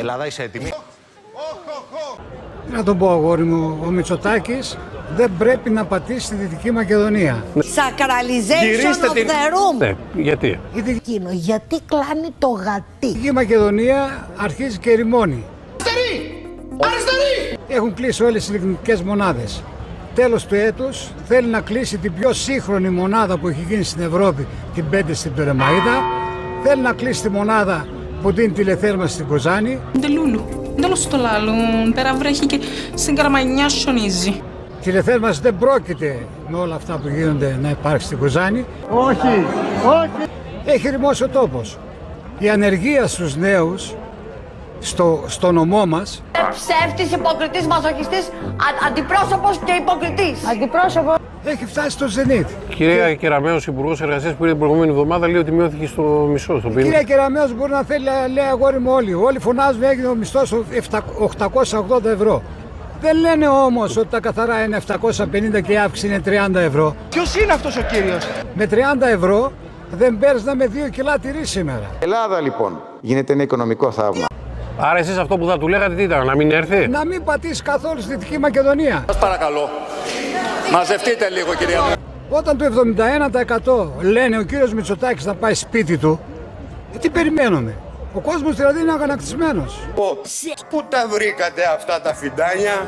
Ελλάδα, είσαι έτοιμη? Να τον πω, αγόρι μου, ο Μητσοτάκης δεν πρέπει να πατήσει τη Δυτική Μακεδονία. Sacralization of the room. Ναι, γιατί? Γιατί κλάνει το γατί. Η Δυτική Μακεδονία αρχίζει και ερημώνει. Αριστερή! Έχουν κλείσει όλες οι ηλεκτρικές μονάδες. Τέλος του έτους θέλει να κλείσει την πιο σύγχρονη μονάδα που έχει γίνει στην Ευρώπη, την 5 στην Πτολεμαΐδα. Θέλει να κλείσει τη μονάδα που δίνει τηλεθέρμανση στην Κοζάνη. Ντελούλου. Δεν στο λάλουν. Πέρα βρέχει και στην Καραμανιά σιωνίζει. Τηλεθέρμανση δεν πρόκειται με όλα αυτά που γίνονται να υπάρξει στην Κοζάνη. Όχι, όχι. Έχει ρημώσει ο τόπος. Η ανεργία στους νέους στο νομό μας. Ψεύτης, υποκριτής, μασοχιστής, αντιπρόσωπος και υποκριτής. Αντιπρόσωπο. Έχει φτάσει στο ζενίτ. Κυρία Κεραμέως, Υπουργός Εργασίας, που είναι την προηγούμενη εβδομάδα, λέει ότι μειώθηκε στο μισό. Η κυρία Κεραμέως μπορεί να θέλει, λέει, αγόρι μου, όλοι φωνάζουν έγινε ο μισθός 880 ευρώ. Δεν λένε όμως ότι τα καθαρά είναι 750 και η αύξηση είναι 30 ευρώ. Ποιος είναι αυτός ο κύριος? Με 30 ευρώ δεν παίρνεις με 2 κιλά τυρί σήμερα. Ελλάδα λοιπόν γίνεται ένα οικονομικό θαύμα. Άρα εσείς αυτό που θα του λέγατε τι ήταν, να μην έρθει? Να μην πατήσει καθόλου στη Δυτική Μακεδονία. Σας παρακαλώ, μαζευτείτε λίγο κυρία μου. Όταν το 71% λένε ο κύριος Μητσοτάκης να πάει σπίτι του, τι περιμένουμε? Ο κόσμος δηλαδή είναι αγανακτισμένος. Πού τα βρήκατε αυτά τα φιντάνια?